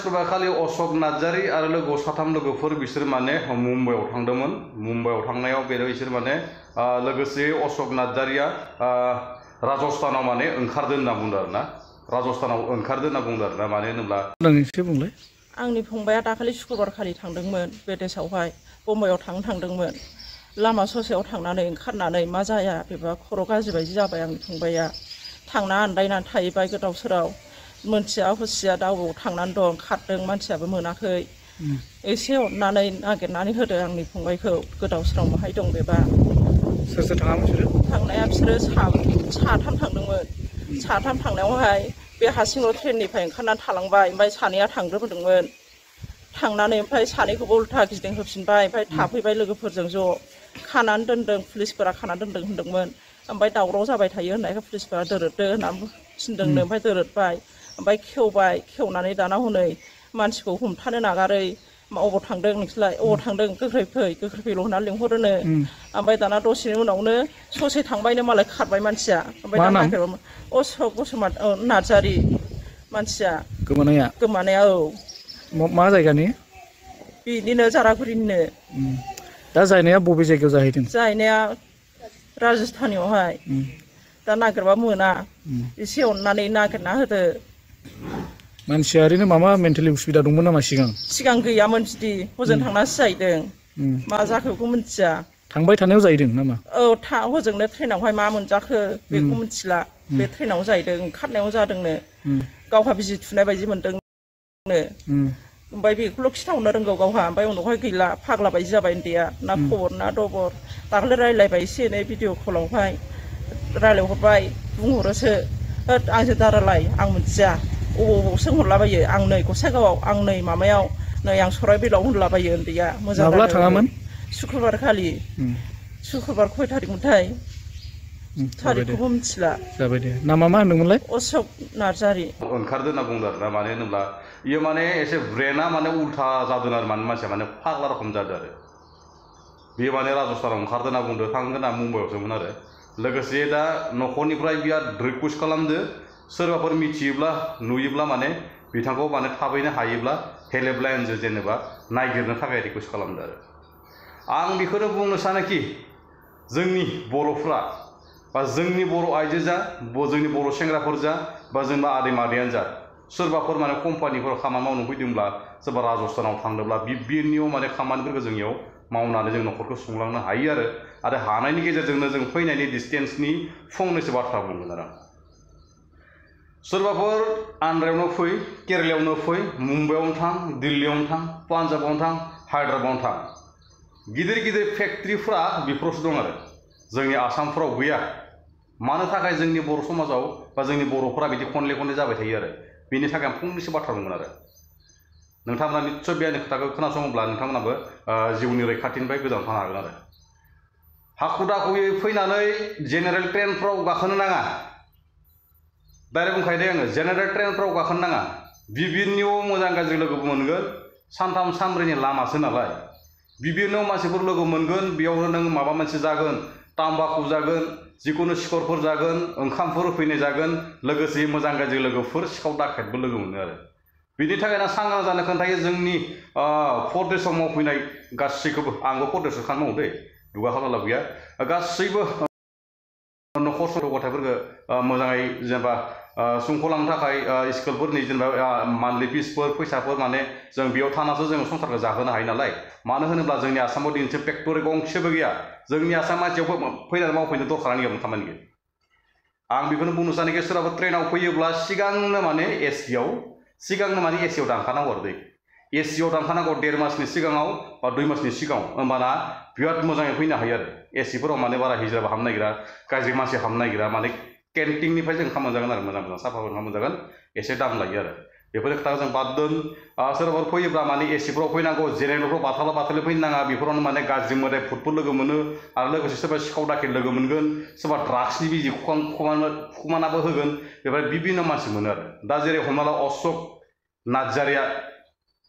शुक्रबारखालि अशोक नार्जारी आरो लोगोआव साथाम लोगोफोर बिसोर माने मुम्बाइआव थांदोंमोन। मुम्बाइआव थांनायाव बिसोर माने लोगोसे अशोक नार्जारीया राजस्थानाव माने ओंखारदों होनना बुंदों आरोना। राजस्थानाव ओंखारदों होनना बुंदों आरोना। मानो होनोब्ला एसे बुंलाय। आंनि फंबाया दाखालि शुक्रबारखालि थांदोंमोन बिदेशआवहाय बम्बाइआव थांदोंमोन। लामा ससेयाव थांनानै ओंखारनानै मा जाया बेबा खर' गाज्रि बायदि जाबाय आंनि फंबाया। थांना आन्दायनानै थाहैबाय गोदाव सोराव। मोनथिया हुसिया दावआव थांनानै दं, खारदों, मानसियाबो मोनाखै। एसे अननानै नागिरनानै होदो आंनि फंबायखौ, गोदाव सोराव माहाय दं बेबा। सोर सोर थाङामोन बिसोरो? थांनाया बिसोरो साथाम थांदोंमोन। साथाम थांनायावहाय बे हारसिंल' ट्रेननिफ्राय ओंखारनानै थालांबाय। ओमफ्राय सानैया थांग्रोबोदोंमोन। थांनानै ओमफ्राय सानैखौबो उल्था गिदिंहोफिनबाय। ओमफ्राय थाफैबाय लोगोफोरजों ज'। खानानै दोनदों, पुलिसफोरा खानानै दोनदों होनदोंमोन। ओमफ्राय दावराव जाबाय थायो होननायखाय पुलिसफोरा दोरोददो होननानै थिनदोंनो। ओमफ्राय दोरोदबाय। ओमफ्राय खेवबाय, खेवनानै दाना हनै मानसिखौ हमथानो नागारै अबाव थांदों नोंसोरलाय, अबाव थांदों, गोख्रै फैल' होननानै लिंहरोनो। ओमफ्राय दाना दसेनि उनावनो ससे थांबायनो मालाय खारबाय मानसिया। ओमफ्राय दाना नागिरबाय अशोक नार्जारी मानसिया गोमानाया। औ। मा जायगानि? बिनिनो जारागुरिनिनो। दा जायनाया बबे जायगायाव जाहैदों? जायनाया राजस्थानियावहाय। दा नागिरबा मोना। एसे अननानै नागिरना होदो। मानसिया ओरैनो माबा मेन्टेलि उसुबिदा दंमोन नामा सिगां? सिगां गैयामोन बिदि, हजों थांनासो जाहैदों। मा जाखो बेखौ मिथिया। थांबाय थानायाव जाहैदों नामा? औ, हजोंनो ट्रेनावहाय मा मोनजाखो बेखौ मिथिला। बे ट्रेनाव जाहैदों, ओंखारनायाव जादोंनो। गावहा बिजि थुनाय बायदि मोनदोंनो। ओमफ्राय बेखौल' खिथाहरनो रोंगौ गावहा। ओमफ्राय उनावहाय गैला, फाग्ला बायदि जाबाय उन्दैया। ना खबर ना दबर। दाखालि रायज्लायबाय एसे एनै भिडिअ कलावहाय रायज्लायहरबाय, बुंहरोसो होद आंजों दारालाय, आं मिथिया। अबाव सोंहरलाबायो, आं नै गसाइगावआव, आं नै माबायाव, नै आं सराइबिलाव होनलाबायो उन्दैया। मोजां माब्ला थाङामोन? शुक्रबारखालि। शुक्रबार खय थारिखमोनथाय? थारिखखौबो मिथिला। जाबाय दे। नामा मा होनदोंमोनलाय? अशोक नार्जारी। ओंखारदों होनना बुंदों आरोना। मानो होनोब्ला इयो माने एसे ब्रेना माने उल्था जादों आरो मानसिया माने फाग्ला रखम जादों आरो। बेयो माने राजस्थानाव ओंखारदों होनना बुंदों, थांगोन होनना मुम्बाइआवसोमोन आरो। लोगोसे दा न'खरनिफ्राय बिराद रिकुवेस्ट खालामदो, सोरबाफोर मिथियोब्ला नुयोब्ला माने बिथांखौ माने थाबैनो हायोब्ला हेल्पलाइनजों जेनेबा नागिरनो थाखाय रिकुवेस्ट खालामदो आरो। आं बेखौनो बुंनो सानोखि जोंनि बर'फ्रा बा जोंनि बर' आइजो जा, जोंनि बर' सेंग्राफोर जा, बा जोंबा आदै मादैयानो जा, सोरबाफोर माने कम्पानिफोराव खामानि मावनो फैदोंब्ला, सोरबा राजस्थानाव थांदोंब्ला बिनियाव माने खामानिफोरखौ जोंनियाव मावनानै जों न'खरखौ सुंलांनो हायो आरो हानायनि गेजेरजोंनो जों फैनायनि डिसटेन्सनि फंनैसो बाथ्रा बुंगोन आरो। सोरबाफोर आन्ध्रायावनो फै, केरेलायावनो फै, मुम्बाइआवनो थां, दिल्लीयावनो थां, पान्जाबावनो थां, हायद्राबादावनो थां, गिदिर गिदिर फेक्ट्रिफ्रा बेफोरावसो दं आरो। जोंनि आसामफ्राव गैया। मानो थाखाय जोंनि बर' समाजाव बा जोंनि बर'फोरा बिदि खनले जाबाय थायो आरो। बेनि थाखाय आं फंनैसो बाथ्रा बुंगोन आरो। नोंथांमोना निस्सय बे आंनि खोथाखौ खोनासङोब्ला नोंथांमोनाबो जिउनि रैखाथिनिफ्राय गोजानाव थानो हागोन आरो। हाखु दाखुयै फैनानै जेनेरेल ट्रेनफ्राव गाखोनो नाङा। डाइरेक्ट बुंखायो आङो, जेनेरेल ट्रेनफ्राव गाखोनो नाङा। बिभिन्नआव मोजां गाज्रि लोगो मोनगोन। सानथाम सानब्रैनि लामासो नालाय। बिभिन्नआव मानसिफोर लोगो मोनगोन, बेयावनो नों माबा मोनसे जागोन, ताम्बाकु जागोन, जिखुनु सिखरफोर जागोन, ओंखामफोर होफैनाय जागोन, लोगोसे मोजां गाज्रि लोगोफोर, सिखाव दाखेटबो लोगो मोनो आरो। बिनि थाखायनो सांग्रां जानो खोन्थायो जोंनि परदेशआव मावफैनाय गासैखौबो। आंबो परदेशआव खामानि मावो दै, दुगा खालामला गैया। गासैबो न'खर गथ' गथायफोरखौ मोजाङै जेनेबा सुंख'लांनो थाखाय स्कुलफोरनि जेनेबा मान्थलि फिसफोर, फैसाफोर माने जों बेयाव थानासो जोङो संसारखौ जाहोनो हायो नालाय। मानो होनोब्ला जोंनि आसामाव दिनैसिम फेक्टरि गंसेबो गैया। जोंनि आसाम मानसियाव फैनानै मावफैनो दरखारानो गैयामोन खामानिखौ। आं बेखौनो बुंनो सानोखि सोरबाबा ट्रेनाव फैयोब्ला सिगांनो माने एसियाव दानखानांगौ आरो दै। एसियाव दानखानांगौ 1.5 मासनि सिगाङाव बा 2 मासनि सिगाङाव, होमबाना बिराद मोजाङै फैनो हायो आरो। एसिफोराव माने बारा हिज्राबो हाबनो नागिरा, गाज्रि मानसि हाबनो नागिरा। माने केन्टिननिफ्राय जों ओंखाम मोनजागोन आरो, मोजां साफा ओंखाम मोनजागोन, एसे दाम लायो आरो। बेफोर खोथाखौ जों बाद दोन। सोरबाफोर फैयोब्ला माने एसिफोराव फैनांगौ, जेनेरेलफ्राव बाथाला फैनो नाङा। बेफोरावनो माने गाज्रि मोदाय भुतफोर लोगो मोनो, आरो लोगोसे सोरबा सिखाव दाखेट लोगो मोनगोन, सोरबा ड्राग्सनि बिजि खुमानाबो होगोन। बेफोर बिभिन्न मानसि मोनो आरो। दा जेरै हमना ला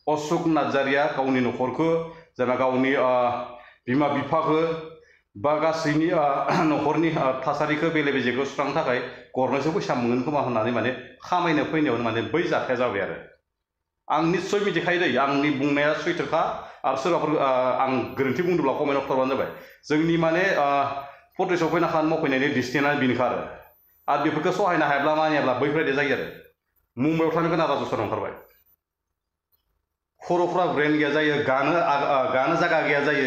अशोक नार्जारीया गावनि न'खरखौ, जेनेबा गावनि बिमा बिफाखौ बा गासैनि न'खरनि थासारिखौ बेले बेजेखौ सुस्रांनो थाखाय गरनैसो फैसा मोनगोन खोमा होननानै माने खामायनो फैनायावनो माने बै जाथाया जाबाय आरो। आं निस्सय मिथिखायो दै आंनि बुंनाया सैथोखा आरो सोरबाफोर आं गोरोन्थि बुंदोंब्ला कमेन्टआव खिथाबानो जाबाय जोंनि माने प्रदेशआव फैना खामानि मावफैनायनि डिस्टेन्सआ बेनोखा आरो बेफोरखौ सहायनो हायाब्ला मानियाब्ला बैफोरबायदि जायो आरो मुम्बाइआव थांनो गोनां राजस्थानाव ओंखारबाय खर'फ्रा ब्रेन गैया जायो गानो जायगा गैया जायो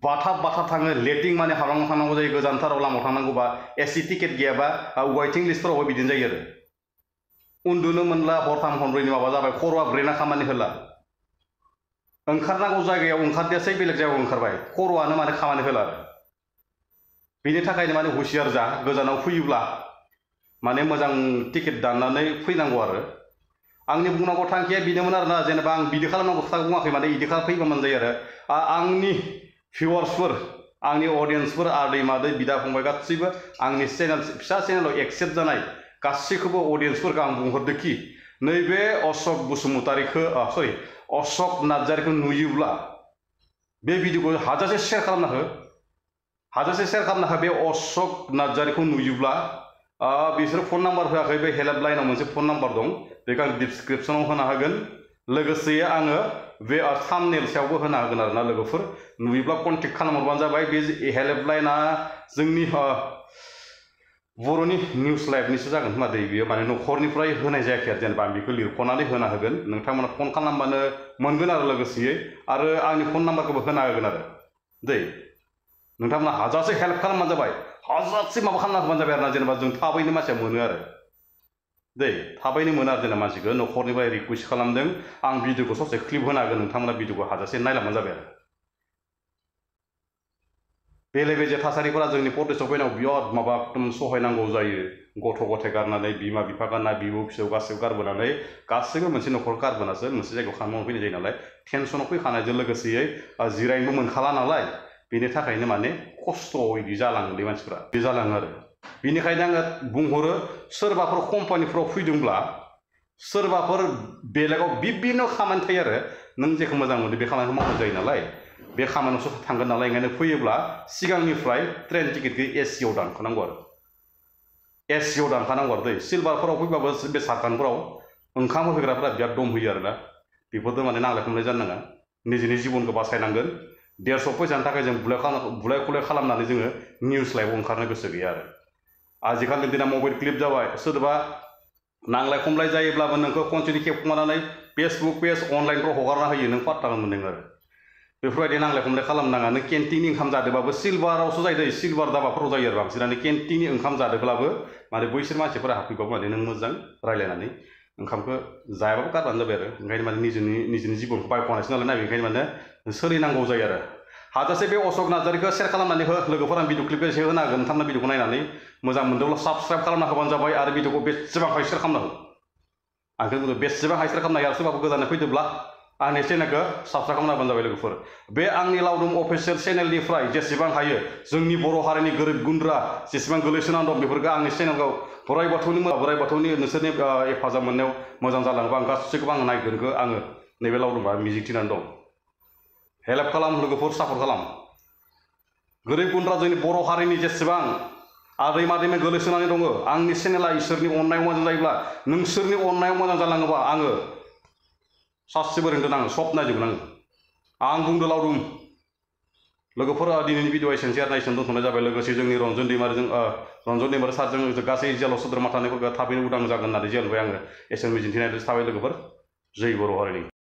बाथाब थाङो लेटिं माने हाबलांना थांनांगौ जायो गोजानथाराव लामायाव थांनांगौबा एसि टिकेट गैयाबा वेटिं लिस्टफोरावबो बिदिनो जायो आरो उन्दुनो मोनला हरथाम हरब्रैनि माबा जाबाय खर'आ ब्रेना खामानि होला ओंखारनांगौ जायगायाव ओंखारदियासै बेलेग जायगायाव ओंखारबाय खर'आनो माने खामानि होला आरो बेनि थाखायनो माने हुसियार जा गोजानाव फैयोब्ला माने मोजां टिकेट दाननानै फैनांगौ आरो आंनि बुंनांगौ थांखिया बिनोमोन आरोना जेनेबा आं बिदि खालामनांगौ खोथा बुङाखै माने बिदि फैबा मोजां जायो आरो आंनि भिउवार्सफोर आंनि अडियेन्सफोर आदै मादै बिदा फंबाय गासैबो आंनि चेनेल फिसा चेनेलाव एक्सेप्ट जानाय गासैखौबो अडियेन्सफोरखौ आं बुंहरदोंखि नैबे अशक बसुमतारीखौ अशक नार्जारीखौ नुयोब्ला बे भिडिअखौ हाजासे शेयार खालामना हो बे अशक नार्जारीखौ नुयोब्ला बिसोर फन नाम्बार होआखै बे हेल्पलाइनाव मोनसे फन नाम्बार दं बेखौ आं डिसक्रिपसनाव होना होगोन लोगोसे आङो बे थाम्बनेल सायावबो होना होगोन आरोना लोगोफोर नुयोब्ला कन्टेक्ट खालामहरबानो जाबाय बे हेल्पलाइना जोंनि बर'नि निउस लाइभनिसो जागोन खोमा दै बेयो माने न'खरनिफ्राय होनाय जायाखै आरो जेनेबा आं बेखौ लिरख'नानै होना होगोन नोंथांमोना फन खालामबानो मोनगोन आरो लोगोसेयै आरो आंनि फन नाम्बारखौबो होना होगोन आरो दै नोंथांमोना हाजासे हेल्प खालामबानो जाबाय हाजासे माबा खालामना होबानो जाबाय आरोना जेनेबा जों थाबैनो मानसिया मोनो आरो दै थाबैनो मोनो आरो जेनेबा मानसिखौ न'खरनिफ्राय रिकुवेस्ट खालामदों आं भिडिअखौ ससे क्लिप होना होगोन नोंथांमोना भिडिअखौ हाजासे नायलांबानो जाबाय आरो बेले बेजे थासारिफोरा जोंनि प्रदेशआव फैनायाव बिराद माबा एकदम सहायनांगौ जायो गथ' गथाय गारनानै बिमा बिफा गारना बिबौ फिसौ गासैबो गारबोनानै गासैबो मोनसे न'खर गारबोनासो मोनसे जायगायाव खामानि मावनो फैनाय जायो नालाय टेनसनाव फैखानायजों लोगोसेयै जिरायनोबो मोनखाला नालाय बेनि थाखायनो माने खस्थ' बिदि जालाङोलै मानसिफ्रा बे जालाङो आरो बेनिखायनो आङो बुंहरो सोरबाफोर कम्पानिफ्राव फैदोंब्ला सोरबाफोर बेलेगाव बिभिन्न खामानि थायो आरो नों जेखौ मोजां मोनो बे खामानिखौ मावनाय जायो नालाय बे खामानियावसो थांगोन नालाय ओंखायनो फैयोब्ला सिगांनिफ्राय ट्रेन टिकेटखौ एसियाव दानखानांगौ आरो एसियाव दानखानांगौ आरो दै सिलभारफोराव फैबाबो बे सारखानफोराव ओंखाम होग्राफोरा बिराद दम होयो आरोना बेफोरजों माने नांलाय खमलाय जानो नाङा निजेनि जिबनखौ बासायनांगोन 150 फैसानि थाखाय जों बुलाय खुलाय खालामनानै जोङो निउस लाइभआव ओंखारनो गोसो गैया आरो आजिखालि दिना मबाइल क्लिप जाबाय सोरबा नांलाय खमलाय जायोब्लाबो नोंखौ खनसेनि खेबखुमानानै फेसबुक पेज अनलाइनफ्राव हगारना होयो नों पात्ताखौ मोनदों आरो बेफोरबायदि नांलाय खमलाय खालामनाङा नों केन्टिननि ओंखाम जादोंबाबो सिलभारावसो जायो दै सिलभार दाबाफोराव जायो आरो बांसिनानो केन्टिननि ओंखाम जादोंब्लाबो माने बैसोर मानसिफोरा हाबफैबाबो माने नों मोजां रायज्लायनानै ओंखामखौ जायाबाबो गारबानो जाबाय आरो ओंखायनो माने निजेनि जिबनखौ बायख'नायसो नालाय ना बेनिखायनो माने सोलिनांगौ जायो आरो हाजासे बे अशक नार्जारीखौ शेयार खालामनानै हो लोगोफोरा भिडिअ क्लिपखौ एसे होना होगोन नोंथांमोना भिडिअखौ नायनानै मोजां मोनदोंब्ला साबस्क्राइब खालामना होबानो जाबाय आरो भिडिअखौ बेसेबां हाय शेयार खालामनांगौ आंखौ बुंदों बेसेबां हाय शेयार खालामनो हायो आरो सोरबाफोर गोजानै फैदोंब्ला आंनि चेनेलखौ साबस्क्राइब खालामना होबानो जाबाय लोगोफोर बे आंनि लावदुम अफिसियेल चेनेलनिफ्राय जेसेबां हायो जोंनि बर' हारिनि गोरिब गुन्द्रा जेसेबां गोलैसोनानै दं बेफोरखौ आंनि चेनेलखौ बोराइ बाथौनि नोंसोरनि हेफाजाब मोननायाव मोजां जालाङोबा आं गासैखौबो आं नायगोनखौ आङो नैबे लावदुमआ मिजिंथिनानै दं हेल्प खालाम लोगोफोर सापर्ट खालाम गोरिब गुन्द्रा जोंनि बर' हारिनि जेसेबां आदै मादैमोन गोलैसोनानै दङ आंनि चेनेला इसोरनि अननायाव मोजां जायोब्ला नोंसोरनि अननायाव मोजां जालाङोबा आङो सासेबो रोंदों आङो सब नायजोबगोन आं बुंदों लावदुम लोगोफोरा दिनैनि भिडिअ एसेनोसै आरो नायसोन दोनथ'नाय जाबाय लोगोसे जोंनि रन्जन दैमारि सारजों गासै जेलाव सोद्रोमा थानायफोरखौ थाबैनो उदां जागोन होननानै जेलनिफ्राय आङो एसेन मिजिंथिनाय थाबाय लोगोफोर जै बर' हारिनि